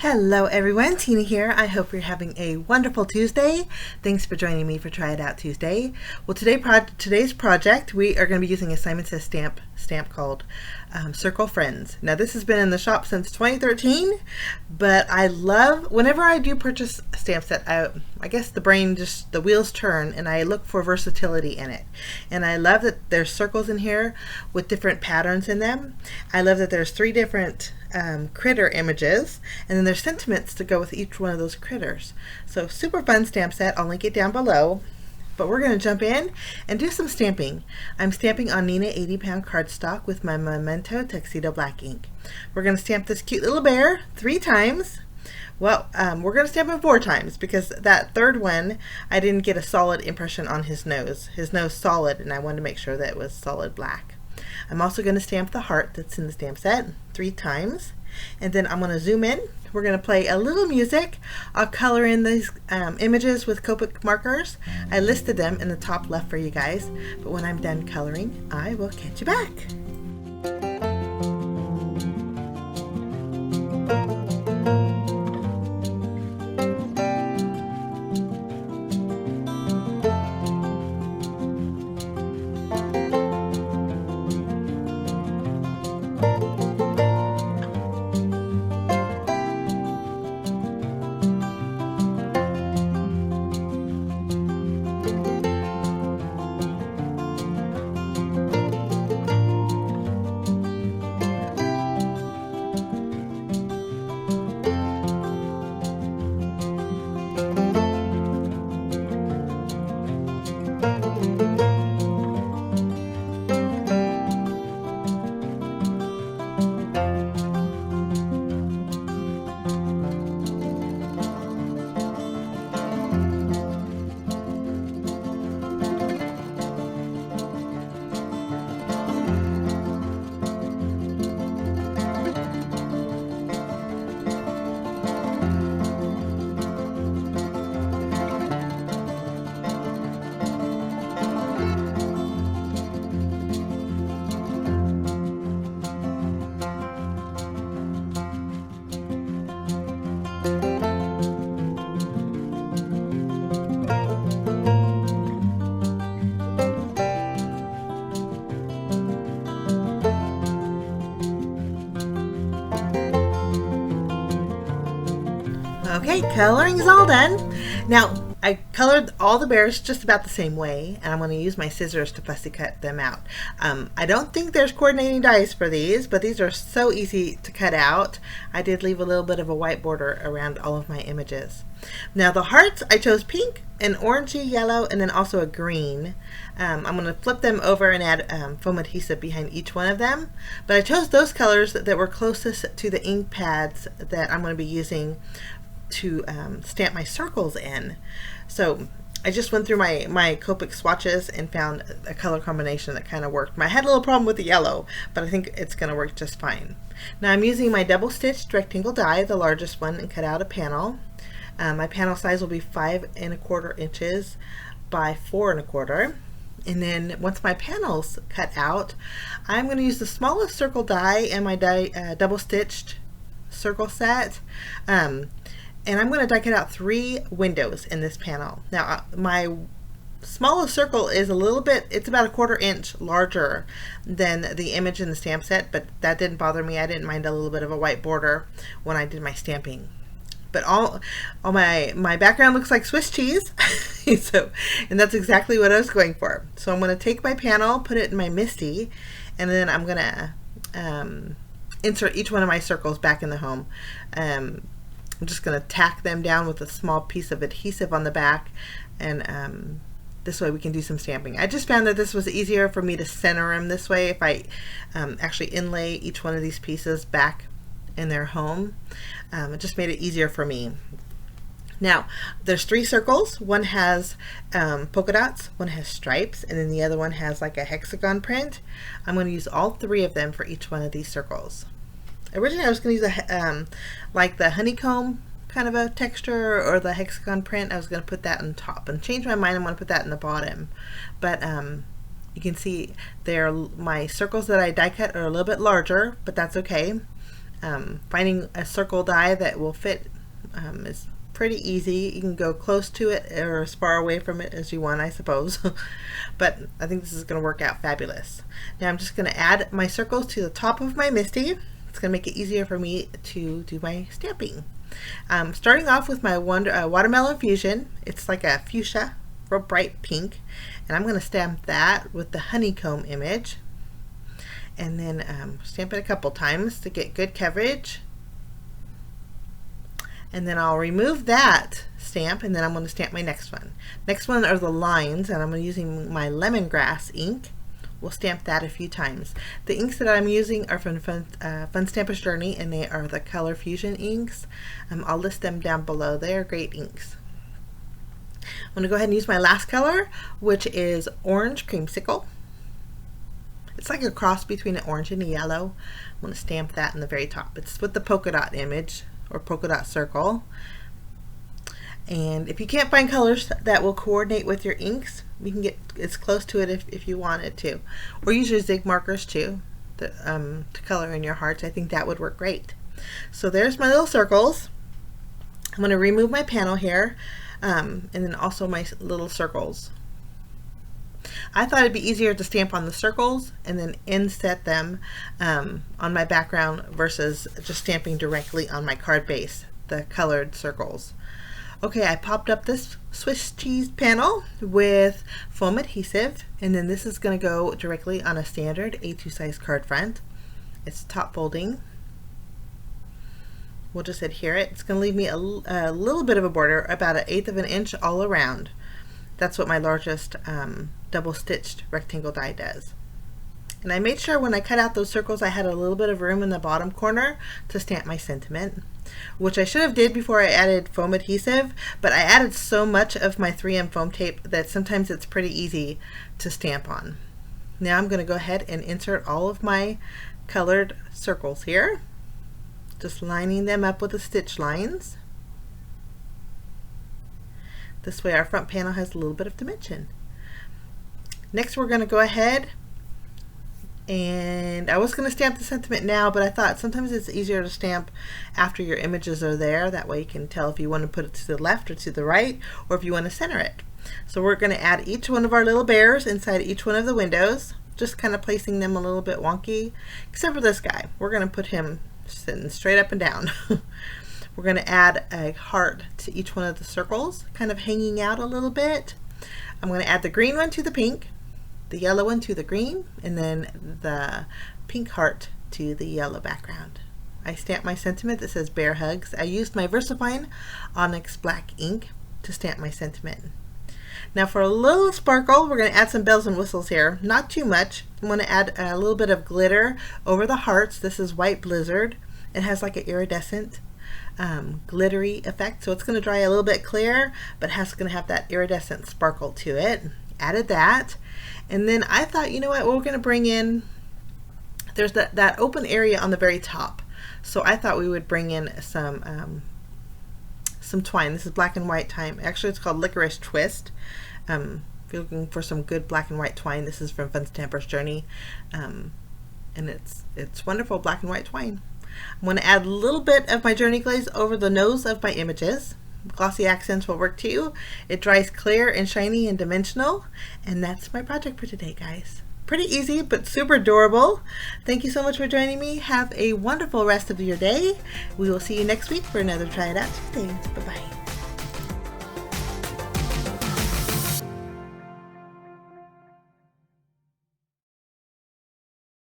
Hello everyone, Tina here. I hope you're having a wonderful Tuesday. Thanks for joining me for Try It Out Tuesday. Well, today's project, we are going to be using a Simon Says stamp called Circle Friends. Now this has been in the shop since 2013, but I love, whenever I do purchase stamps that I guess the wheels turn and I look for versatility in it. And I love that there's circles in here with different patterns in them. I love that there's 3 different critter images, and then there's sentiments to go with each one of those critters. So super fun stamp set. I'll link it down below, but we're going to jump in and do some stamping. I'm stamping on Neenah 80-pound cardstock with my Memento tuxedo black ink. We're going to stamp this cute little bear 3 times. Well, we're going to stamp him 4 times because that third one I didn't get a solid impression on his nose. His nose solid, and I wanted to make sure that it was solid black. I'm also going to stamp the heart that's in the stamp set 3 times, and then I'm going to zoom in. We're going to play a little music. I'll color in these images with Copic markers. I listed them in the top left for you guys, but when I'm done coloring, I will catch you back. Okay, coloring is all done. Now, I colored all the bears just about the same way, and I'm going to use my scissors to fussy cut them out. I don't think there's coordinating dies for these, but these are so easy to cut out. I did leave a little bit of a white border around all of my images. Now the hearts, I chose pink, an orangey yellow, and then also a green. I'm going to flip them over and add foam adhesive behind each one of them, but I chose those colors that were closest to the ink pads that I'm going to be using to stamp my circles in. So I just went through my Copic swatches and found a color combination that kind of worked. I had a little problem with the yellow, but I think it's going to work just fine. Now I'm using my double stitched rectangle die, the largest one, and cut out a panel. My panel size will be 5¼ inches by 4¼ and then once my panel's cut out, I'm going to use the smallest circle die in my double stitched circle set. And I'm going to die cut out 3 windows in this panel. Now my smallest circle is it's about 1/4 inch larger than the image in the stamp set, but that didn't bother me. I didn't mind a little bit of a white border when I did my stamping. But all my background looks like Swiss cheese, and that's exactly what I was going for. So I'm going to take my panel, put it in my MISTI, and then I'm going to insert each one of my circles back in the home. I'm just going to tack them down with a small piece of adhesive on the back, and this way we can do some stamping. I just found that this was easier for me to center them this way if I actually inlay each one of these pieces back in their home. It just made it easier for me. Now there's 3 circles. One has polka dots, one has stripes, and then the other one has like a hexagon print. I'm going to use all 3 of them for each one of these circles. Originally I was going to use like the honeycomb kind of a texture or the hexagon print. I was going to put that on top, and change my mind. I'm going to put that in the bottom. But you can see there my circles that I die cut are a little bit larger, but that's okay. Finding a circle die that will fit is pretty easy. You can go close to it or as far away from it as you want, I suppose. But I think this is going to work out fabulous. Now I'm just going to add my circles to the top of my MISTI. It's going to make it easier for me to do my stamping. Starting off with my watermelon fusion. It's like a fuchsia, real bright pink, and I'm going to stamp that with the honeycomb image, and then stamp it a couple times to get good coverage. And then I'll remove that stamp, and then I'm going to stamp my next one. Next one are the lines, and I'm using my lemongrass ink. We'll stamp that a few times. The inks that I'm using are from Fun Stamper's Journey, and they are the Color Fusion inks. I'll list them down below. They are great inks. I'm going to go ahead and use my last color, which is Orange Creamsicle. It's like a cross between an orange and a yellow. I'm going to stamp that in the very top. It's with the polka dot image, or polka dot circle. And if you can't find colors that will coordinate with your inks, you can get as close to it if you wanted to. Or use your zig markers too to color in your hearts. I think that would work great. So there's my little circles. I'm going to remove my panel here, and then also my little circles. I thought it'd be easier to stamp on the circles and then inset them on my background versus just stamping directly on my card base, the colored circles. Okay, I popped up this Swiss cheese panel with foam adhesive, and then this is going to go directly on a standard A2 size card front. It's top folding. We'll just adhere it. It's going to leave me a little bit of a border, about 1/8 of an inch all around. That's what my largest double stitched rectangle die does. And I made sure when I cut out those circles I had a little bit of room in the bottom corner to stamp my sentiment, which I should have did before I added foam adhesive, but I added so much of my 3M foam tape that sometimes it's pretty easy to stamp on. Now I'm going to go ahead and insert all of my colored circles here, just lining them up with the stitch lines. This way our front panel has a little bit of dimension. Next we're going to go ahead, and I was going to stamp the sentiment now, but I thought sometimes it's easier to stamp after your images are there. That way you can tell if you want to put it to the left or to the right, or if you want to center it. So we're going to add each one of our little bears inside each one of the windows, just kind of placing them a little bit wonky, except for this guy. We're going to put him sitting straight up and down. We're going to add a heart to each one of the circles, kind of hanging out a little bit. I'm going to add the green one to the pink, the yellow one to the green, and then the pink heart to the yellow background. I stamped my sentiment that says Bear Hugs. I used my VersaFine Onyx black ink to stamp my sentiment. Now for a little sparkle, we're going to add some bells and whistles here. Not too much. I'm going to add a little bit of glitter over the hearts. This is White Blizzard. It has like an iridescent glittery effect, so it's going to dry a little bit clear, but it's going to have that iridescent sparkle to it. Added that, and then I thought, you know what, we're going to bring in, there's that open area on the very top, so I thought we would bring in some twine. This is black and white twine. Actually, it's called Licorice Twist. If you're looking for some good black and white twine, this is from Fun Stamper's Journey, and it's wonderful black and white twine. I'm going to add a little bit of my Journey Glaze over the nose of my images. Glossy accents will work too. It dries clear and shiny and dimensional, and that's my project for today, guys. Pretty easy, but super adorable. Thank you so much for joining me. Have a wonderful rest of your day. We will see you next week for another Try It Out Tuesday. Bye-bye.